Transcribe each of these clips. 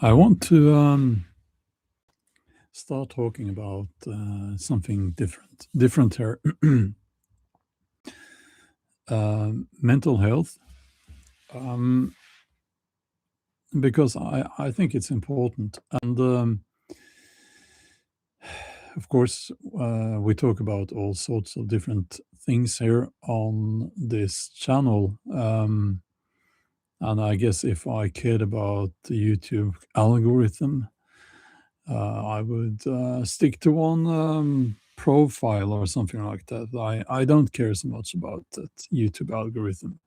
I want to start talking about something different here. Mental health, um, because I think it's important. And of course, we talk about all sorts of different things here on this channel. And I guess if I cared about the YouTube algorithm, I would stick to one profile or something like that. I don't care so much about that YouTube algorithm.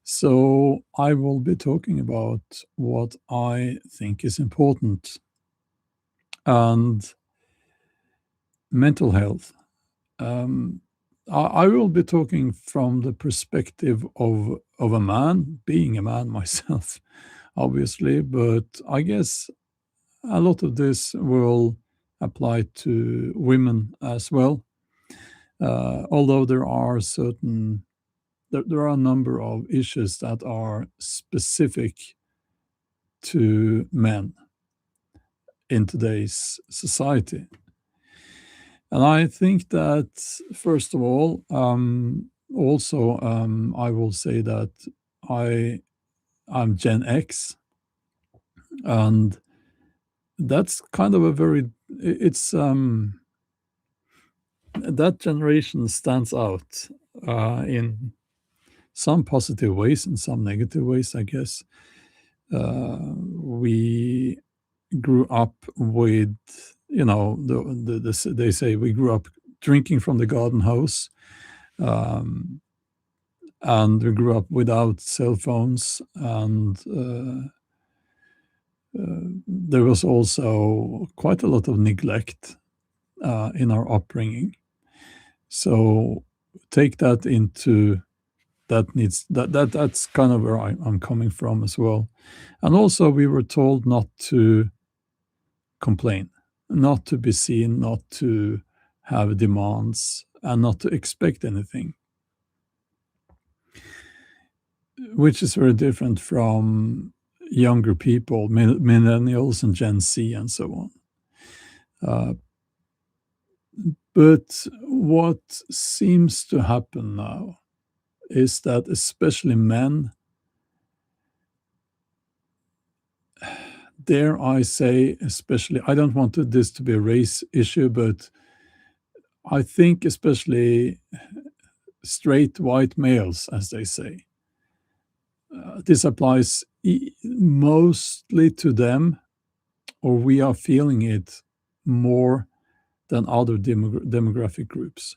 So I will be talking about what I think is important and mental health. Um, I will be talking from the perspective of a man, being a man myself, obviously, but I guess a lot of this will apply to women as well. Although there are a number of issues that are specific to men in today's society. And I think that, first of all, also, I will say that I, I'm Gen X, and that's kind of a very, it's, that generation stands out in some positive ways and some negative ways, I guess. We grew up with, they say we grew up drinking from the garden hose, um, and we grew up without cell phones, and there was also quite a lot of neglect in our upbringing. So take that into that's kind of where I'm coming from as well. And also, we were told not to complain, not to be seen, not to have demands, and not to expect anything, which is very different from younger people, millennials and Gen Z, and so on. Uh, but what seems to happen now is that especially men, dare I say, especially, I don't want this to be a race issue, but I think especially straight white males, as they say, this applies mostly to them, or we are feeling it more than other demographic groups.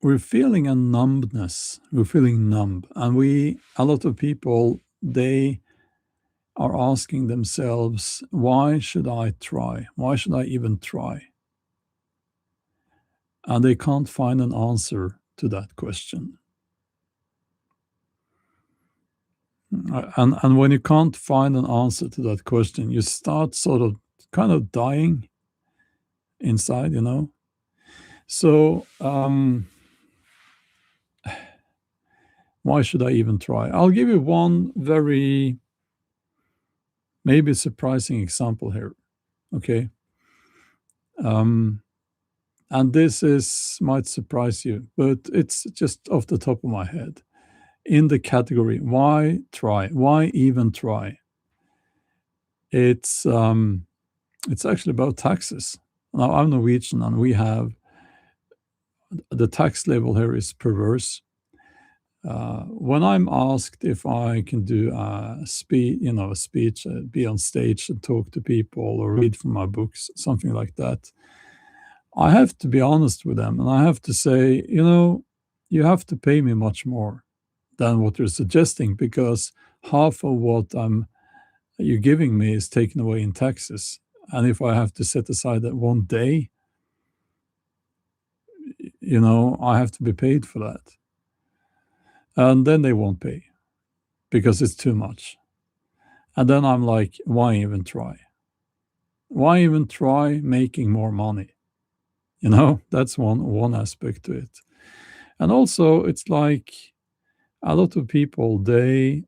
We're feeling a numbness. We're feeling numb, and a lot of people, they are asking themselves, why should I try? Why should I even try? And they can't find an answer to that question. And when you can't find an answer to that question, you start sort of kind of dying inside, So why should I even try? I'll give you one very maybe surprising example here. Okay. And might surprise you, but it's just off the top of my head. In the category, why try? Why even try? It's actually about taxes. Now, I'm Norwegian, and we have the tax level here is perverse. When I'm asked if I can do a speech, be on stage and talk to people or read from my books, something like that, I have to be honest with them, and I have to say, you have to pay me much more than what you're suggesting, because half of what you're giving me is taken away in taxes. And if I have to set aside that one day, I have to be paid for that. And then they won't pay because it's too much. And then I'm like, why even try? Why even try making more money? That's one aspect to it. And also, it's like, a lot of people, they,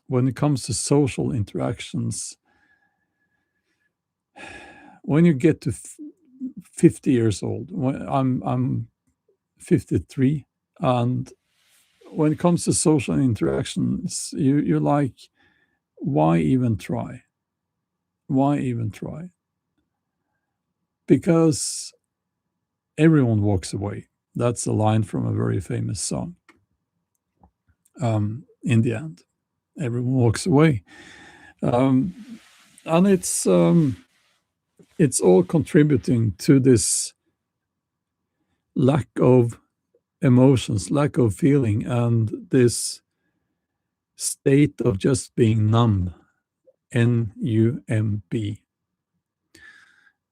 when it comes to social interactions, when you get to 50 years old, I'm 53, and when it comes to social interactions, you're like, why even try? Why even try? Because everyone walks away. That's a line from a very famous song. In the end, everyone walks away, um, and it's all contributing to this lack of emotions, lack of feeling, and this state of just being numb. NUMB.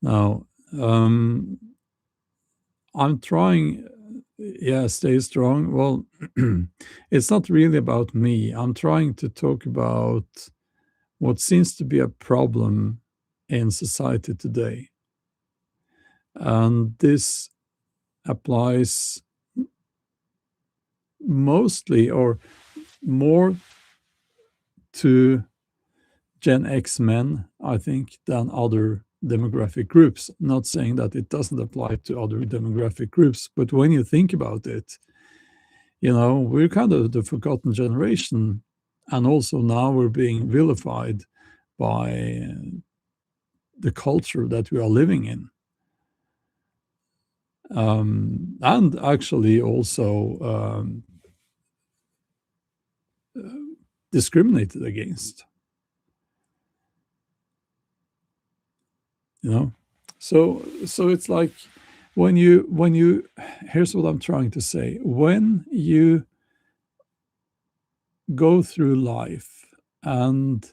Now, I'm trying, yeah, stay strong. Well, it's not really about me. I'm trying to talk about what seems to be a problem in society today. And this applies mostly or more to Gen X men, I think, than other demographic groups. Not saying that it doesn't apply to other demographic groups, but when you think about it, we're kind of the forgotten generation. And also now we're being vilified by the culture that we are living in. And actually also discriminated against. So it's like when you here's what I'm trying to say. When you go through life and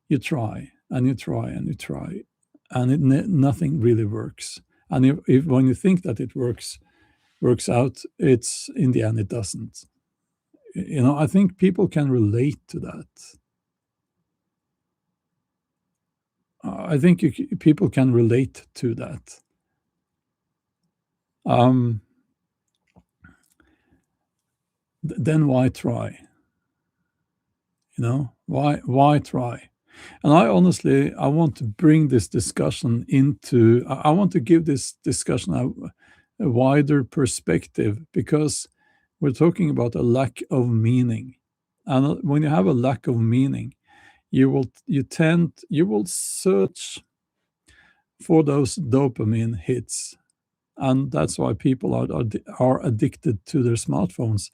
you try and you try and you try, and nothing really works, and if when you think that it works out, it's in the end it doesn't. I think people can relate to that. I think people can relate to that. Then why try? Why try? And I want to bring this discussion into, I want to give this discussion a wider perspective, because we're talking about a lack of meaning. And when you have a lack of meaning, you will search for those dopamine hits. And that's why people are addicted to their smartphones.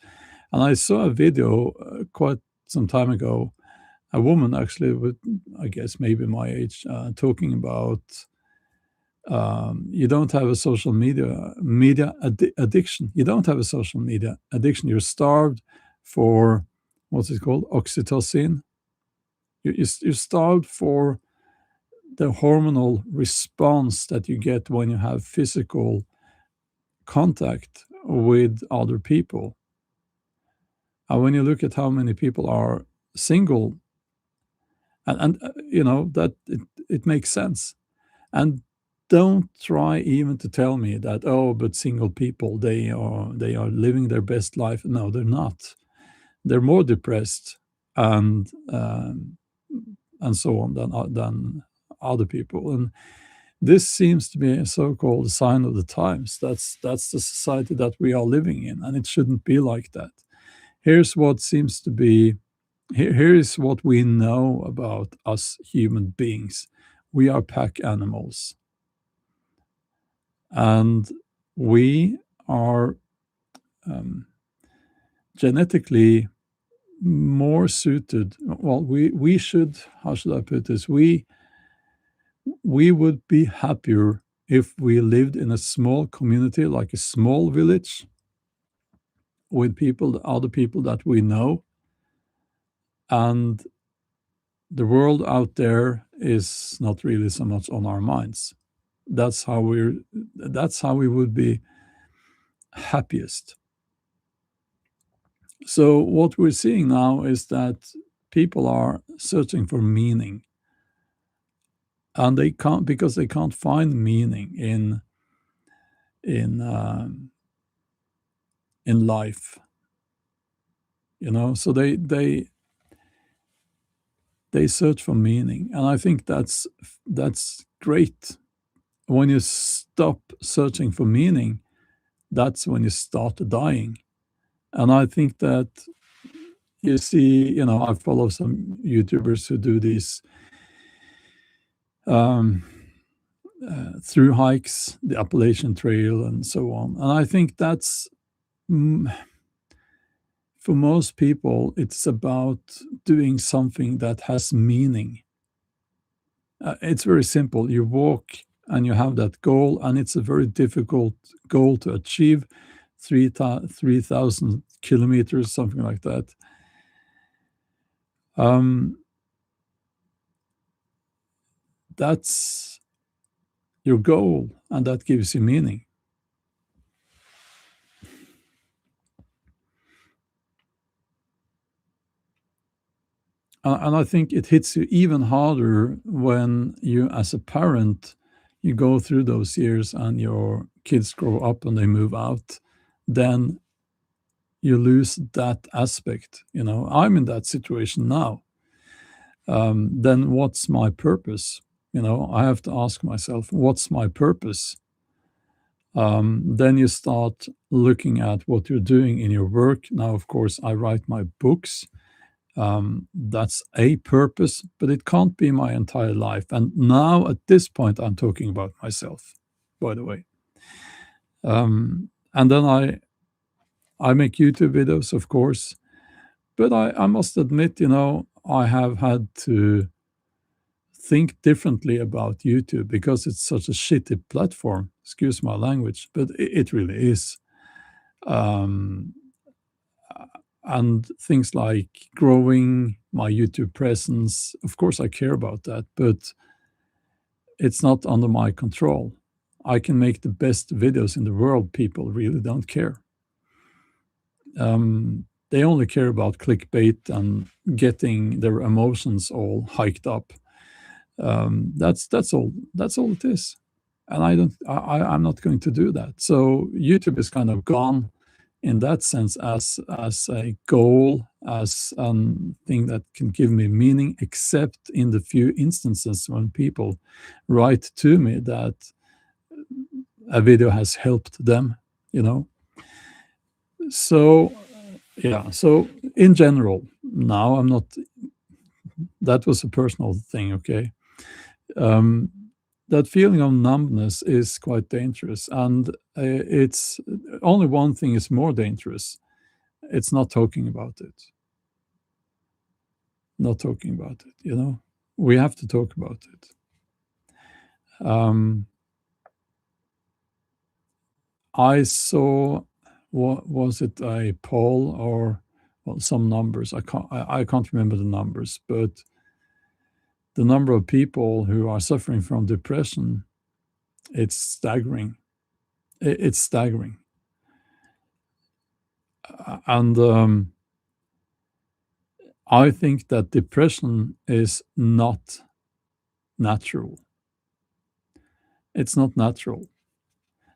And I saw a video quite some time ago, a woman actually with, I guess, maybe my age, talking about you don't have a social media addiction. You don't have a social media addiction. You're starved for, what's it called, oxytocin. You're starved for the hormonal response that you get when you have physical contact with other people. And when you look at how many people are single, and that it makes sense. And don't try even to tell me that, oh, but single people, they are living their best life. No, they're not. They're more depressed and so on than other people. And this seems to be a so-called sign of the times. That's the society that we are living in, and it shouldn't be like that. Here's what seems to be Here is what we know about us human beings. We are pack animals, and we are genetically more suited. Well, we should, how should I put this? We would be happier if we lived in a small community, like a small village, with other people that we know, and the world out there is not really so much on our minds. That's how we would be happiest. So what we're seeing now is that people are searching for meaning, and they can't, because they can't find meaning in life. So they search for meaning, and I think that's great. When you stop searching for meaning, that's when you start dying. And I think that you see, I follow some YouTubers who do these um, through hikes, the Appalachian Trail, and so on. And I think that's mm, for most people, it's about doing something that has meaning. It's very simple. You walk and you have that goal, and it's a very difficult goal to achieve 3,000 kilometers, something like that. Um, that's your goal, and that gives you meaning. And I think it hits you even harder when you, as a parent, you go through those years and your kids grow up and they move out. Then you lose that aspect. I'm in that situation now. Then what's my purpose? I have to ask myself, what's my purpose? Then you start looking at what you're doing in your work. Now, of course, I write my books. That's a purpose, but it can't be my entire life. And now, at this point, I'm talking about myself, by the way. And then I make YouTube videos, of course, but I must admit, I have had to think differently about YouTube because it's such a shitty platform. Excuse my language, but it really is. Um, and things like growing my YouTube presence, of course, I care about that, but it's not under my control. I can make the best videos in the world. People really don't care. They only care about clickbait and getting their emotions all hiked up. That's all. That's all it is. And I'm not going to do that. So YouTube is kind of gone in that sense as a goal, as a thing that can give me meaning, except in the few instances when people write to me that a video has helped them, you know. So yeah, so in general, now I'm not, that was a personal thing, okay. um, that feeling of numbness is quite dangerous, and it's only one thing is more dangerous. It's not talking about it. Not talking about it, we have to talk about it. I saw, what was it, a poll or, well, some numbers. I can't remember the numbers, but the number of people who are suffering from depression, it's staggering. It's staggering. And I think that depression is not natural. It's not natural.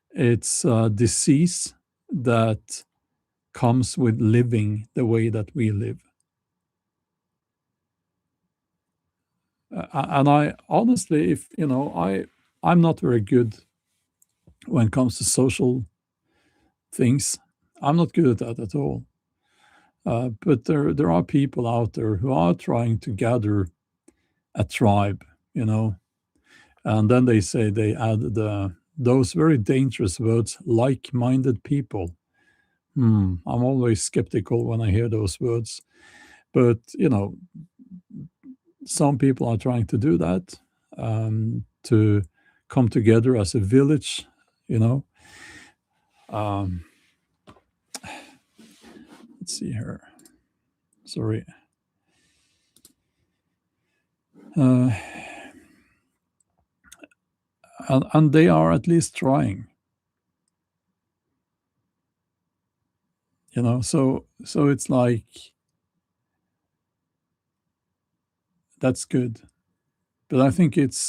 It's a disease that comes with living the way that we live. And I honestly, if I'm not very good when it comes to social things. I'm not good at that at all. But there are people out there who are trying to gather a tribe, and then they say, they add those very dangerous words, like-minded people. I'm always skeptical when I hear those words, but some people are trying to do that, to come together as a village, you know. Um, let's see here. Sorry. Uh, and they are at least trying, so it's like, that's good, but I think it's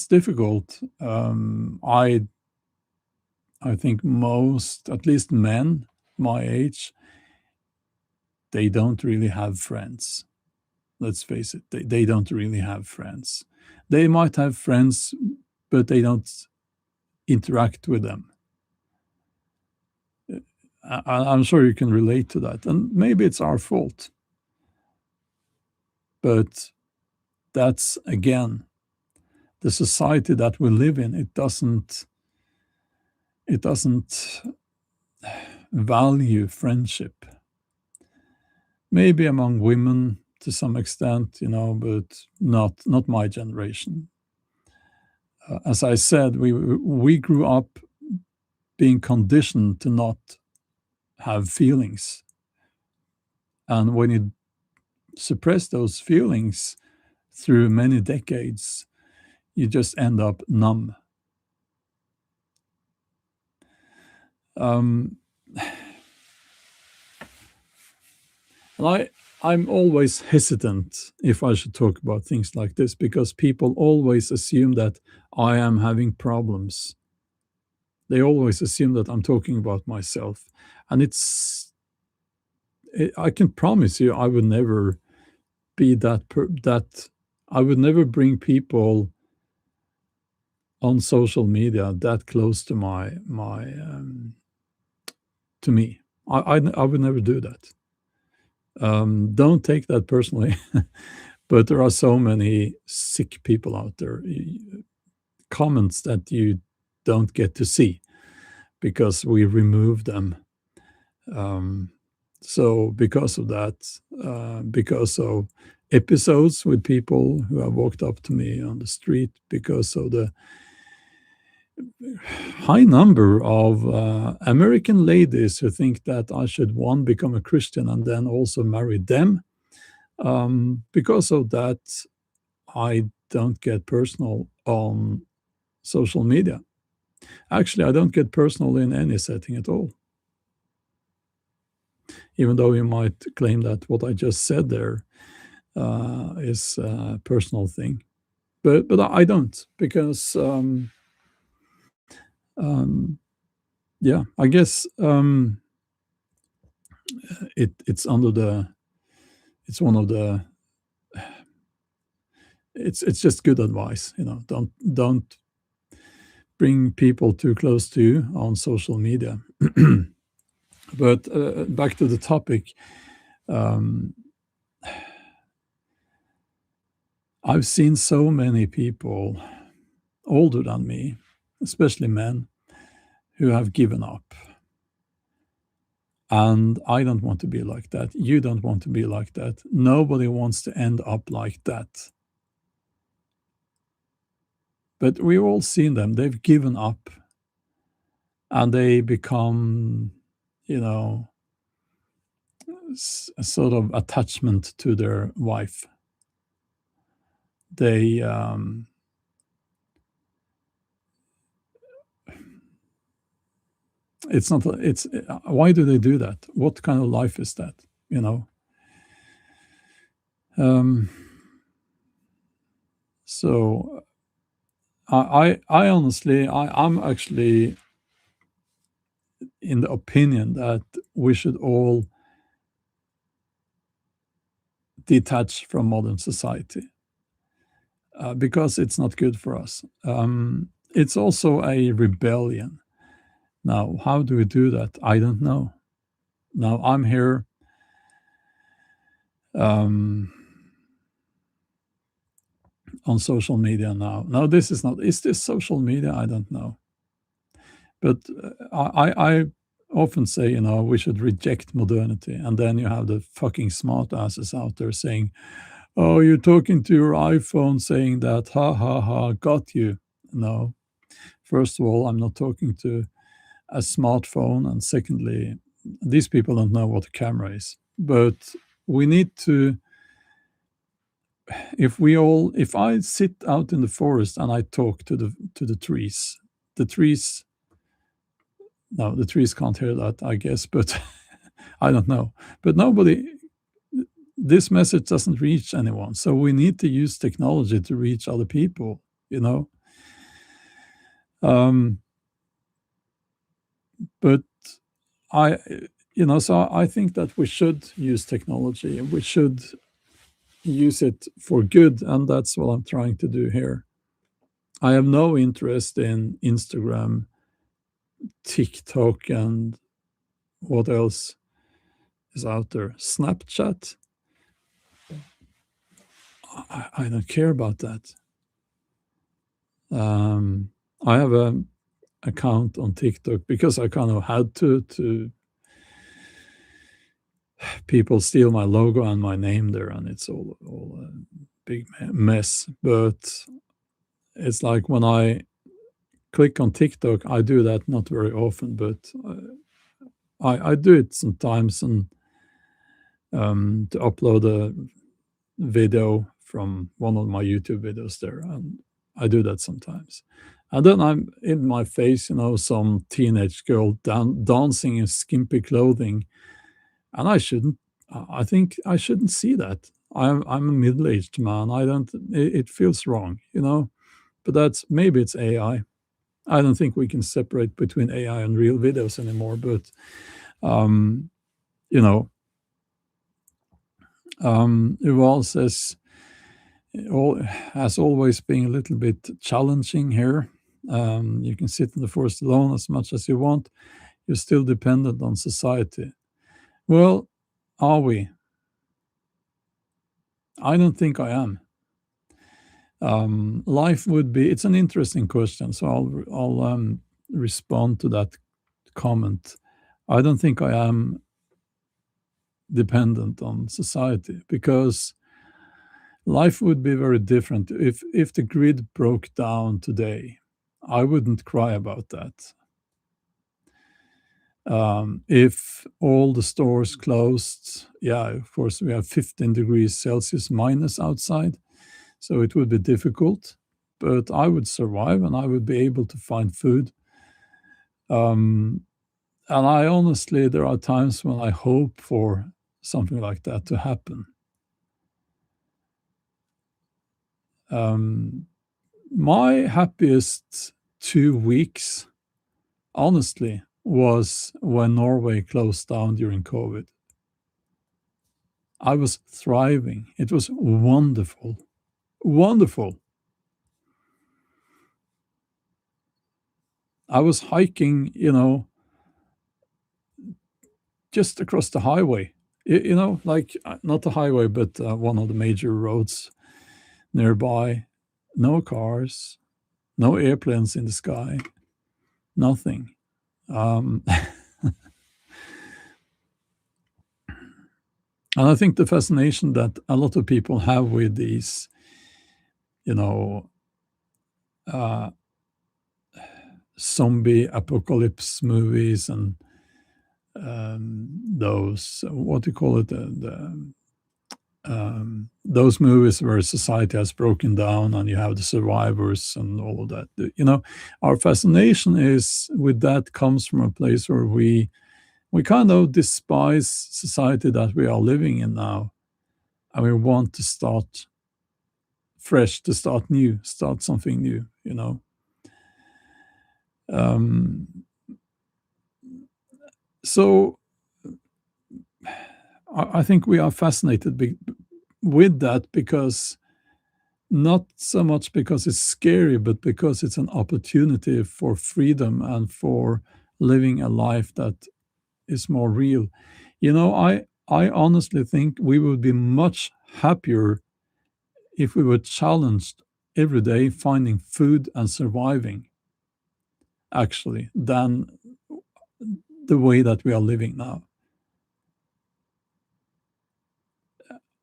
difficult. I think most, at least men my age, they don't really have friends. Let's face it, they don't really have friends. They might have friends, but they don't interact with them. I'm sure you can relate to that. And maybe it's our fault. But that's, again, the society that we live in. It doesn't value friendship. Maybe among women to some extent, but not my generation. As I said, we grew up being conditioned to not have feelings. And when you suppress those feelings through many decades, you just end up numb. Um, I'm always hesitant if I should talk about things like this, because people always assume that I am having problems. They always assume that I'm talking about myself. And I can promise you, I would never be that I would never bring people on social media that close to to me. I would never do that. Don't take that personally, but there are so many sick people out there. Comments that you don't get to see because we remove them. So because of that, because of episodes with people who have walked up to me on the street, because of the high number of American ladies who think that I should, one, become a Christian and then also marry them. Because of that, I don't get personal on social media. Actually, I don't get personal in any setting at all. Even though you might claim that what I just said there is a personal thing. But I don't, because yeah, I guess it's one of the it's just good advice. Don't bring people too close to you on social media. But back to the topic. I've seen so many people older than me, especially men, who have given up. And I don't want to be like that. You don't want to be like that. Nobody wants to end up like that. But we've all seen them. They've given up and they become, a sort of attachment to their wife. They it's not it's why do they do that? What kind of life is that? So I honestly, I'm actually in the opinion that we should all detach from modern society, because it's not good for us. It's also a rebellion. Now, how do we do that? I don't know. Now, I'm here on social media now. Now, this is not, is this social media? I don't know. But I often say, we should reject modernity. And then you have the fucking smart asses out there saying, oh, you're talking to your iPhone saying that, ha, ha, ha, got you. No. First of all, I'm not talking to a smartphone. And secondly, these people don't know what a camera is. But we need to, if I sit out in the forest and I talk to the trees, the trees, no, the trees can't hear that, I guess, but I don't know. But this message doesn't reach anyone. So we need to use technology to reach other people, But So I think that we should use technology and we should use it for good, and that's what I'm trying to do here. I have no interest in Instagram, TikTok, and what else is out there? Snapchat. I don't care about that. Um, I have a account on TikTok because I kind of had to people steal my logo and my name there, and it's all a big mess. But it's like when I click on TikTok, I do that not very often, but I do it sometimes, and to upload a video from one of my YouTube videos there, and I do that sometimes. And then I'm in my face, some teenage girl dancing in skimpy clothing, and I shouldn't. I think I shouldn't see that. I'm a middle-aged man. I don't. It feels wrong. But that's maybe it's AI. I don't think we can separate between AI and real videos anymore. But um, you know, Uval says all has always been a little bit challenging here. You can sit in the forest alone as much as you want. You're still dependent on society. Well, are we? I don't think I am. Life would be. It's an interesting question, so I'll respond to that comment. I don't think I am dependent on society because life would be very different if the grid broke down today. I wouldn't cry about that. If all the stores closed, yeah, of course, we have 15 degrees Celsius minus outside, so it would be difficult, but I would survive and I would be able to find food. Um, and I honestly, there are times when I hope for something like that to happen. Um, my happiest 2 weeks, honestly, was when Norway closed down during COVID. I was thriving. It was wonderful. Wonderful. I was hiking, just across the highway. Like not the highway, but one of the major roads nearby. No cars, no airplanes in the sky, nothing. Um, and I think the fascination that a lot of people have with these, you know, uh, zombie apocalypse movies and those what do you call it those movies where society has broken down and you have the survivors and all of that. Our fascination is with that comes from a place where we kind of despise society that we are living in now, and we want to start fresh, to start new, start something new. um, so I think we are fascinated with that because not so much because it's scary, but because it's an opportunity for freedom and for living a life that is more real. I honestly think we would be much happier if we were challenged every day finding food and surviving, actually, than the way that we are living now.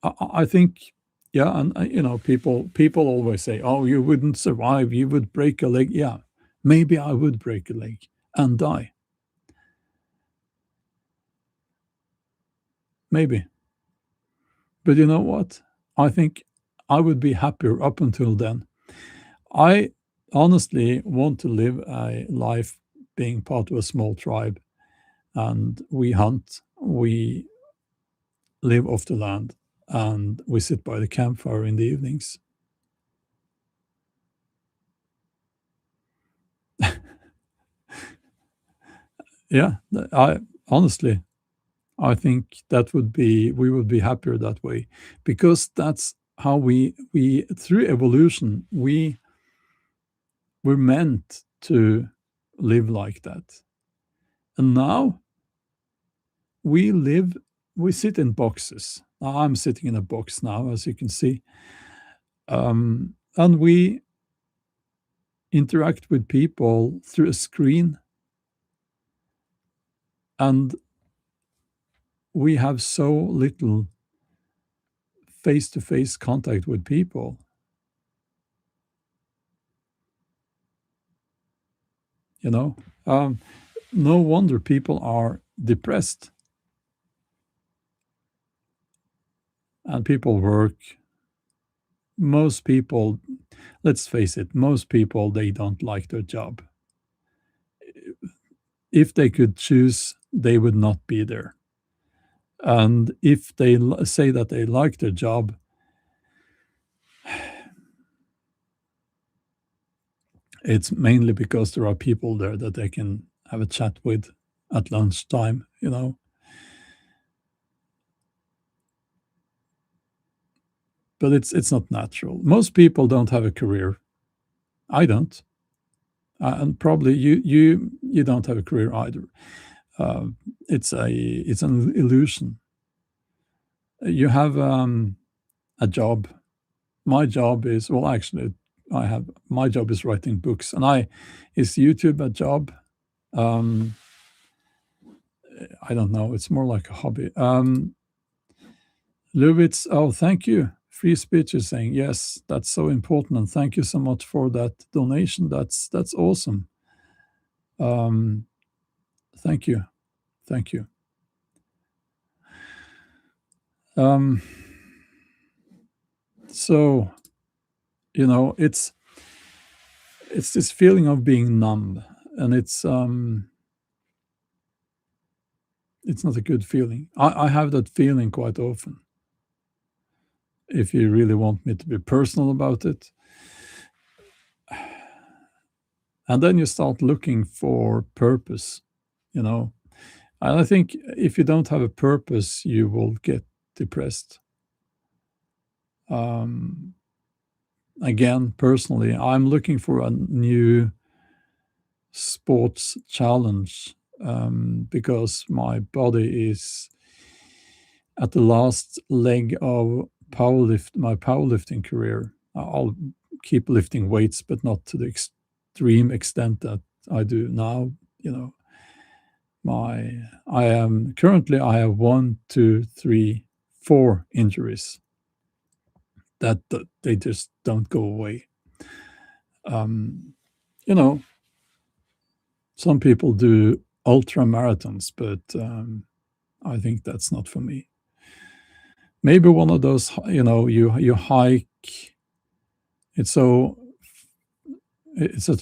I think, yeah, and people always say, "Oh, you wouldn't survive. You would break a leg." Yeah, maybe I would break a leg and die. Maybe, but you know what? I think I would be happier up until then. I honestly want to live a life being part of a small tribe, and we hunt, we live off the land, and we sit by the campfire in the evenings. Yeah, I honestly. I think that would be we would be happier that way, because that's how we through evolution we're meant to live like that. And now we live we sit in boxes. I'm sitting in a box now, as you can see, and we interact with people through a screen, and we have so little face-to-face contact with people. You know, no wonder people are depressed, and people work. Most people, let's face it, most people, they don't like their job. If they could choose, they would not be there. And if they say that they like their job, it's mainly because there are people there that they can have a chat with at lunchtime, you know. But it's not natural. Most people don't have a career. I don't, and probably you don't have a career either. It's an illusion. You have a job. My job is, well, actually, I have my job is writing books, and is YouTube a job? Um, I don't know. It's more like a hobby. Lubitz, oh, thank you. Free speech is saying yes. That's so important, and thank you so much for that donation. That's awesome. Thank you, thank you. So, you know, it's this feeling of being numb, and it's not a good feeling. I have that feeling quite often. If you really want me to be personal about it, and then you start looking for purpose, you know. And I think if you don't have a purpose, you will get depressed. Um, Again, personally, I'm looking for a new sports challenge, because my body is at the last leg of my powerlifting career. I'll keep lifting weights, but not to the extreme extent that I do now. You know, I am currently I have 1, 2, 3, 4 injuries that they just don't go away. You know, some people do ultra marathons, but I think that's not for me. Maybe one of those, you know, you hike. It's such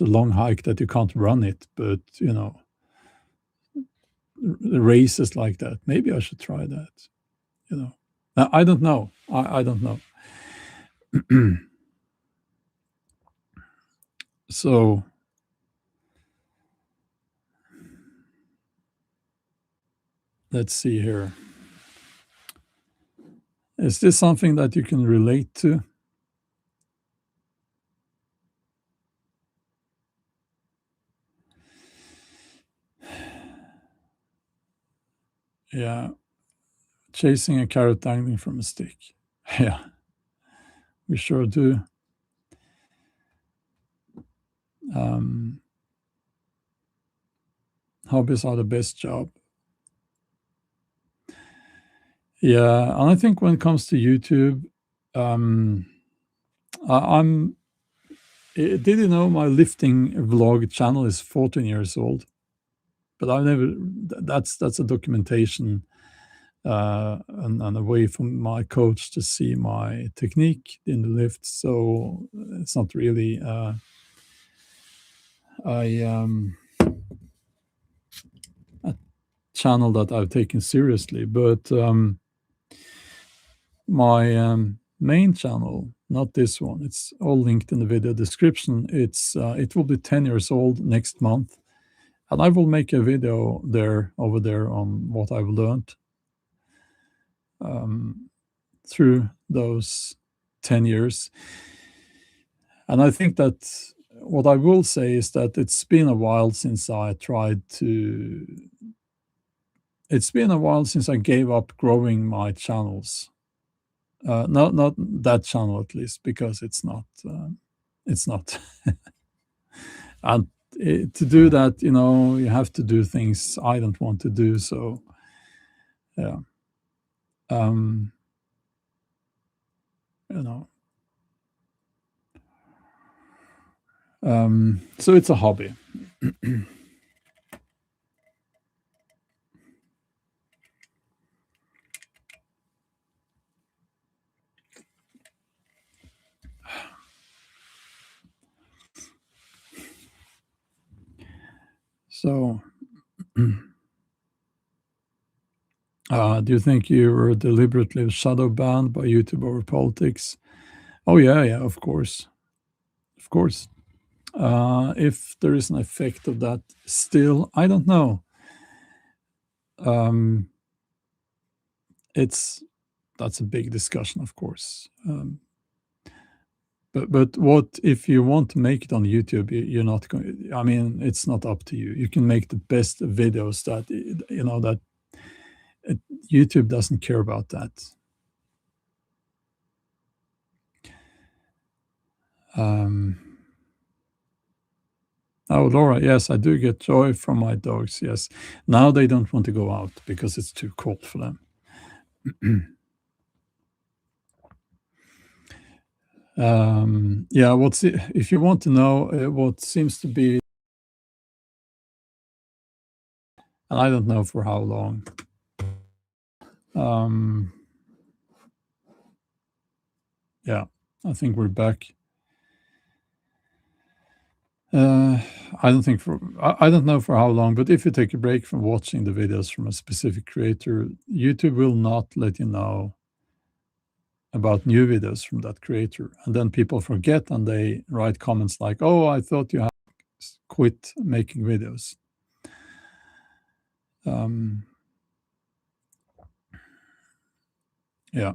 a long hike that you can't run it, but you know, races like that. Maybe I should try that. You know, I don't know. I don't know. So let's see here. Is this something that you can relate to? Yeah, chasing a carrot dangling from a stick. Yeah, we sure do. Hobbies are the best job. Yeah, and I think when it comes to YouTube, um, I'm. Did you know my lifting vlog channel is 14 years old? But I've never. That's a documentation, and a way for my coach to see my technique in the lift. So it's not really a channel that I've taken seriously, but my main channel, not this one, it's all linked in the video description. It will be 10 years old next month, and I will make a video over there on what I've learned. through those 10 years. And I think that what I will say is that it's been a while since I gave up growing my channels. Not that channel at least, because it's not. And to do that, you have to do things I don't want to do. So, yeah. Um, you know. So it's a hobby. So, do you think you were deliberately shadow banned by YouTube over politics? Oh yeah, of course, of course. If there is an effect of that, still, I don't know. That's a big discussion, of course. But what if you want to make it on YouTube? You're not going. I mean, it's not up to you. You can make the best videos that YouTube doesn't care about that. Oh, Laura, yes, I do get joy from my dogs. Yes, now they don't want to go out because it's too cold for them. Yeah, if you want to know what seems to be, and I don't know for how long. Yeah, I think we're back. I don't know for how long, but if you take a break from watching the videos from a specific creator, YouTube will not let you know about new videos from that creator. And then people forget and they write comments like, "Oh, I thought you had quit making videos." Yeah.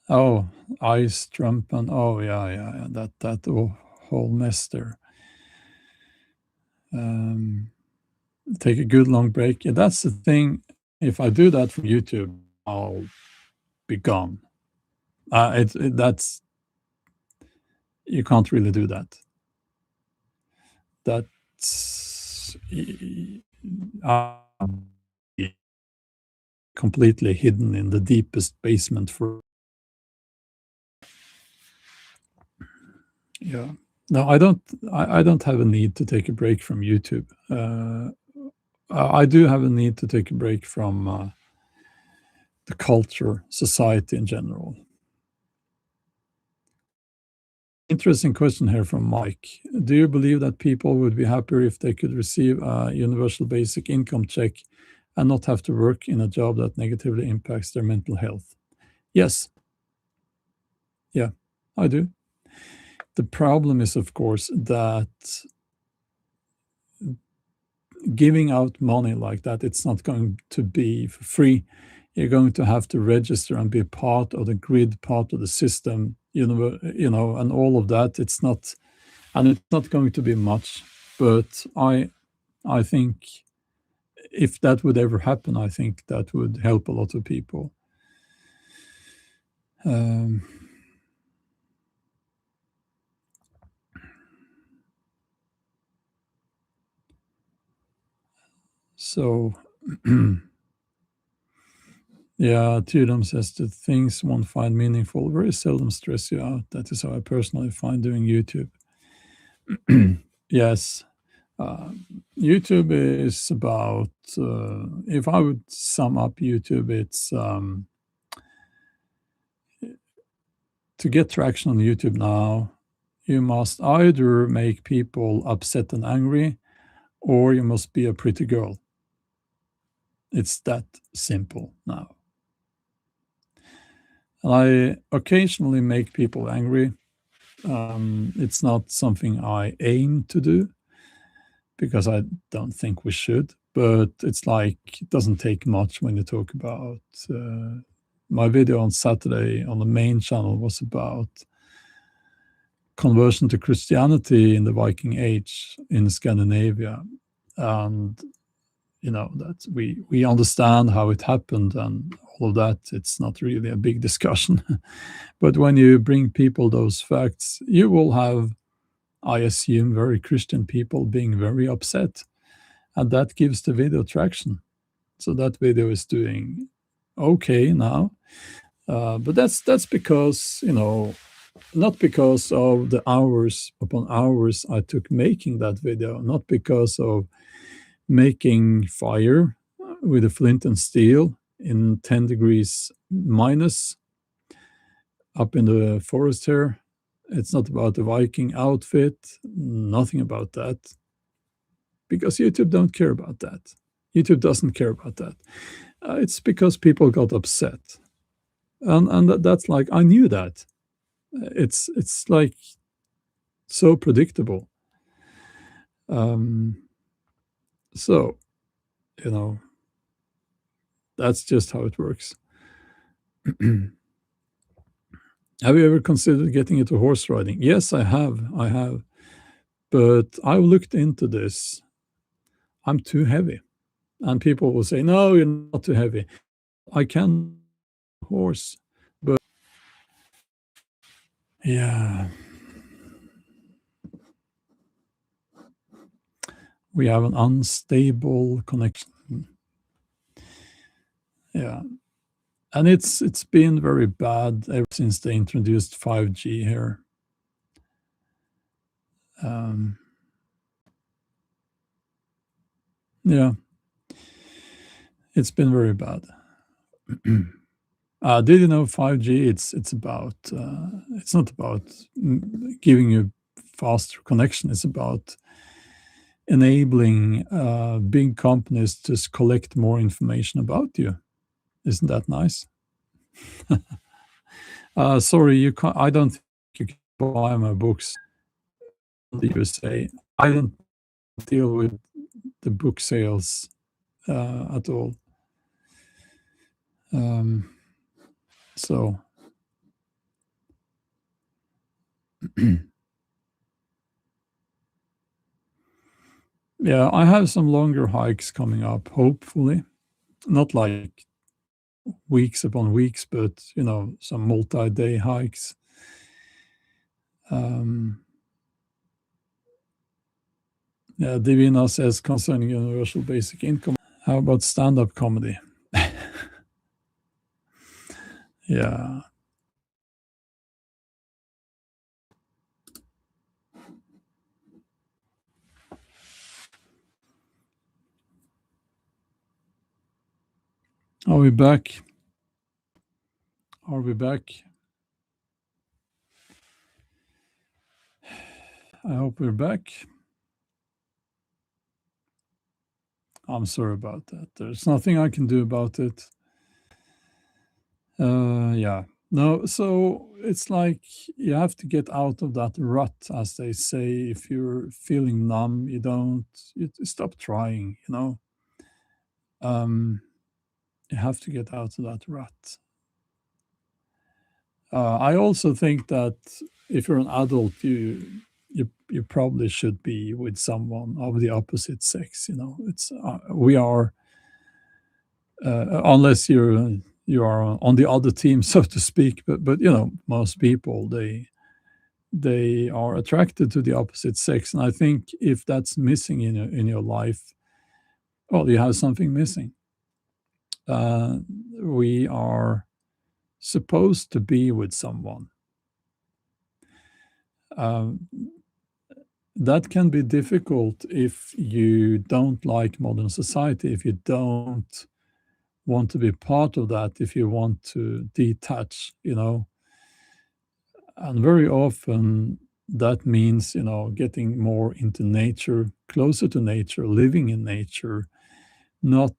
Oh, Ice Trump and yeah. That whole mess there. Take a good long break. Yeah, that's the thing. If I do that from YouTube, I'll be gone. That's you can't really do that. That's completely hidden in the deepest basement for. Yeah. No, I don't. I don't have a need to take a break from YouTube. I do have a need to take a break from the culture, society in general. Interesting question here from Mike. Do you believe that people would be happier if they could receive a universal basic income check and not have to work in a job that negatively impacts their mental health? Yes. Yeah, I do. The problem is, of course, that giving out money like that, it's not going to be for free. You're going to have to register and be part of the grid, part of the system, and all of that. It's not going to be much, but I think if that would ever happen, I think that would help a lot of people. So, yeah, Tudum says the things one find meaningful very seldom stress you out. That is how I personally find doing YouTube. Yes. YouTube is about, if I would sum up YouTube, it's to get traction on YouTube now, you must either make people upset and angry, or you must be a pretty girl. It's that simple now. And I occasionally make people angry. It's not something I aim to do, because I don't think we should. But it's like it doesn't take much when you talk about. My video on Saturday on the main channel was about conversion to Christianity in the Viking Age in Scandinavia, and that we understand how it happened and all of that. It's not really a big discussion, but when you bring people those facts, you will have, I assume, very Christian people being very upset, and that gives the video traction. So that video is doing okay now, but that's because not because of the hours upon hours I took making that video, not because of making fire with a flint and steel in 10 degrees minus up in the forest here. It's not about the Viking outfit, nothing about that, because YouTube don't care about that. YouTube doesn't care about that. It's because people got upset, and that's like, I knew that. It's like so predictable. Um, so you know that's just how it works. Have you ever considered getting into horse riding? Yes, I have. I have. But I've looked into this. I'm too heavy. And people will say, no, you're not too heavy. I can horse. But yeah, we have an unstable connection. Yeah. And it's been very bad ever since they introduced 5G here. Yeah, it's been very bad. Did you know 5G? It's about. It's not about giving you faster connection. It's about enabling big companies to collect more information about you. Isn't that nice? Sorry, you can't. I don't think you can buy my books in the USA. I don't deal with the book sales at all. So yeah, I have some longer hikes coming up, hopefully. Not like weeks upon weeks, but some multi-day hikes. Yeah, Divina says concerning universal basic income. How about stand-up comedy? Yeah. Are we back? Are we back? I hope we're back. I'm sorry about that. There's nothing I can do about it. Yeah. No, so it's like you have to get out of that rut, as they say. If you're feeling numb, you stop trying, You have to get out of that rut. I also think that if you're an adult, you probably should be with someone of the opposite sex. It's we are unless you are on the other team, so to speak. But most people they are attracted to the opposite sex, and I think if that's missing in your life, well, you have something missing. We are supposed to be with someone. Um, that can be difficult if you don't like modern society, if you don't want to be part of that, if you want to detach, and very often that means, getting more into nature, closer to nature, living in nature. Not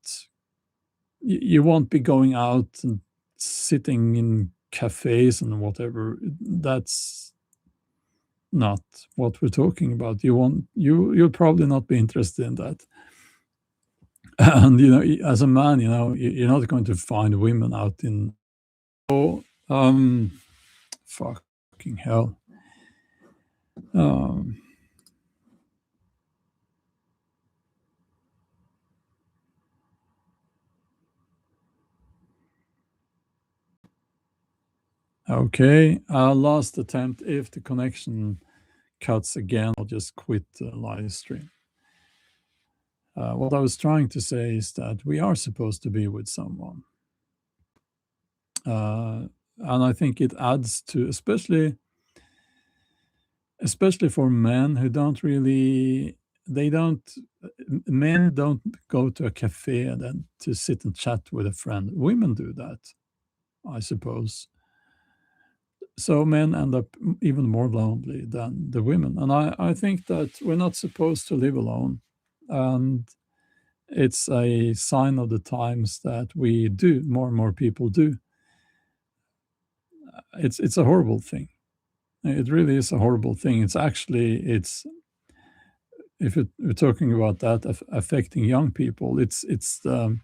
You won't be going out and sitting in cafes and whatever. not what we're talking about. You'll probably not be interested in that. And as a man, you're not going to find women out in. Oh, fucking hell. Um, okay, last attempt. If the connection cuts again, I'll just quit the live stream. What I was trying to say is that we are supposed to be with someone. And I think it adds to, especially for men who don't really, they don't, men don't go to a cafe and then to sit and chat with a friend. Women do that, I suppose. So men end up even more lonely than the women. And I think that we're not supposed to live alone. And it's a sign of the times that we do, more and more people do. It's a horrible thing. It really is a horrible thing. It's if we're talking about that affecting young people, it is the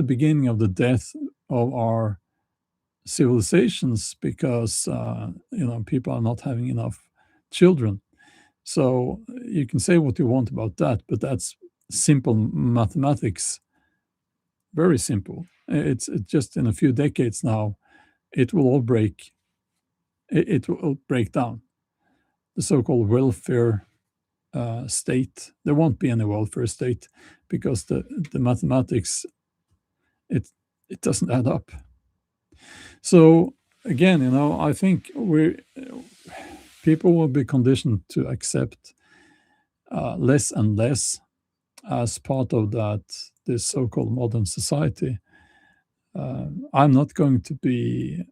beginning of the death of our civilizations, because people are not having enough children. So you can say what you want about that, but that's simple mathematics. Very simple. It's just in a few decades now, it will all break. It will break down. The so-called welfare state. There won't be any welfare state, because the mathematics, it it doesn't add up. So again, I think people will be conditioned to accept less and less as part of that this so-called modern society. I'm not going to be.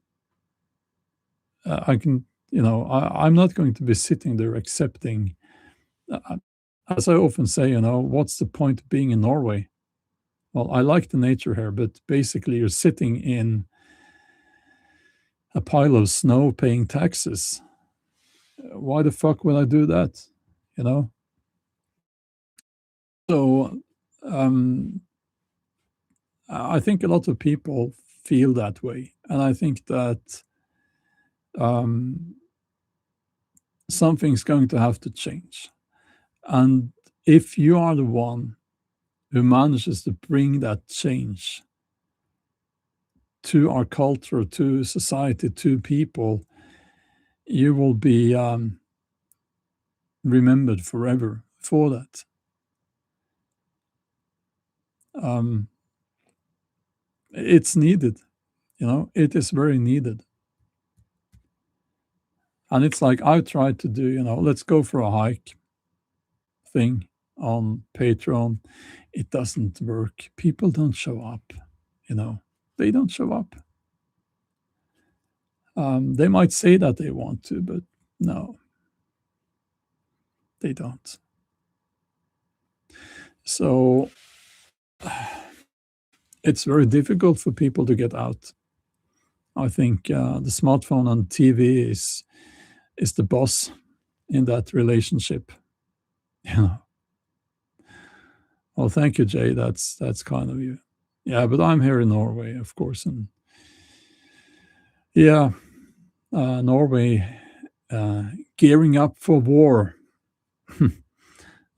I can. I'm not going to be sitting there accepting. As I often say, what's the point of being in Norway? Well, I like the nature here, but basically, you're sitting in a pile of snow paying taxes. Why the fuck would I do that? You know? So, um, I think a lot of people feel that way. And I think that um, something's going to have to change. And if you are the one who manages to bring that change to our culture, to society, to people, you will be remembered forever for that. Um, it's needed, it is very needed. And it's like I tried to do, let's go for a hike thing on Patreon. It doesn't work. People don't show up, they don't show up. They might say that they want to, but no, they don't. So it's very difficult for people to get out. I think the smartphone and TV is the boss in that relationship. Yeah. Well, thank you, Jay. That's kind of you. Yeah, but I'm here in Norway, of course, and yeah, Norway gearing up for war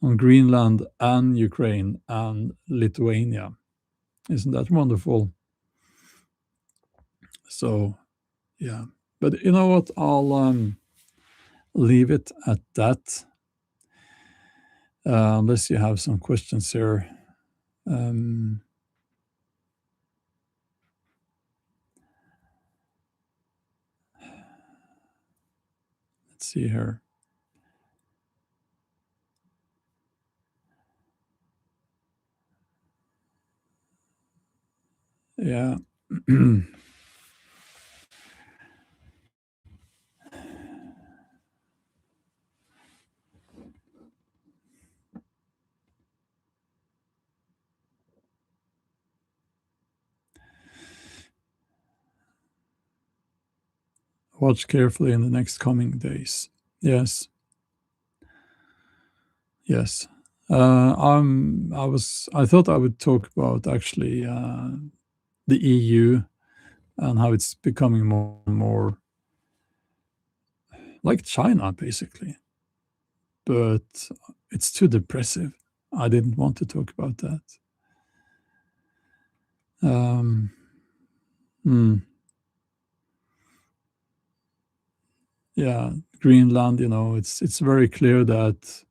on Greenland and Ukraine and Lithuania. Isn't that wonderful? So, yeah. But you know what? I'll leave it at that. Unless you have some questions here. Um, let's see here. Yeah. Watch carefully in the next coming days. Yes, yes. I thought I would talk about actually the EU and how it's becoming more and more like China, basically. But it's too depressive. I didn't want to talk about that. Um, hmm, yeah, Greenland. It's very clear that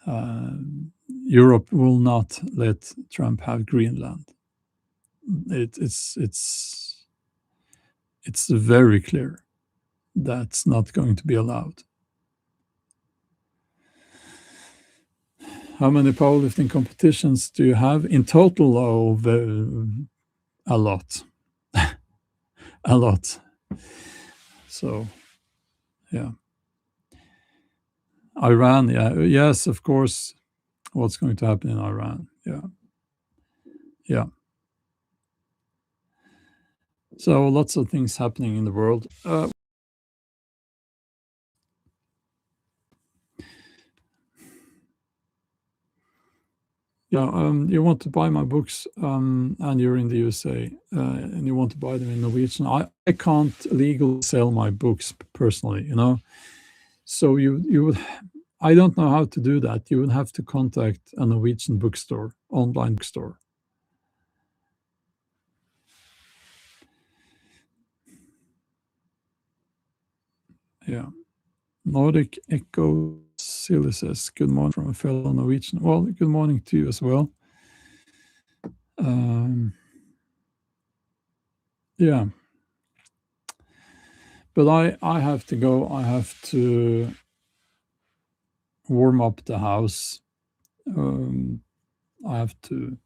uh, Europe will not let Trump have Greenland. It's very clear that's not going to be allowed. How many powerlifting competitions do you have in total? Oh, a lot, a lot. So yeah, Iran. Yeah, yes, of course. What's going to happen in Iran? Yeah, yeah. So lots of things happening in the world. Yeah, you want to buy my books, and you're in the USA, and you want to buy them in Norwegian. I can't legally sell my books personally. So you would, I don't know how to do that. You would have to contact a Norwegian bookstore, online bookstore. Yeah. Nordic Echo Silly says, good morning from a fellow Norwegian. Well, good morning to you as well. Um, yeah. But I have to go. I have to warm up the house. Um, I have to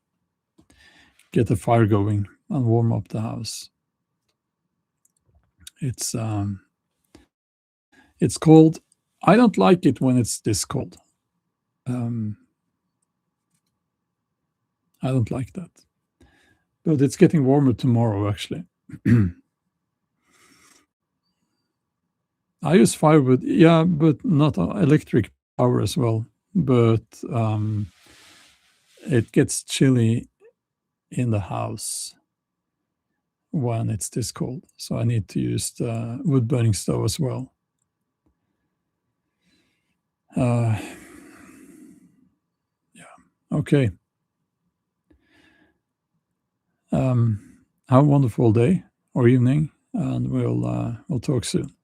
get the fire going and warm up the house. It's cold. I don't like it when it's this cold. Um, I don't like that. But it's getting warmer tomorrow, actually. I use firewood, yeah, but not electric power as well. But it gets chilly in the house when it's this cold. So I need to use the wood burning stove as well. Uh, yeah. Okay. Have a wonderful day or evening, and we'll talk soon.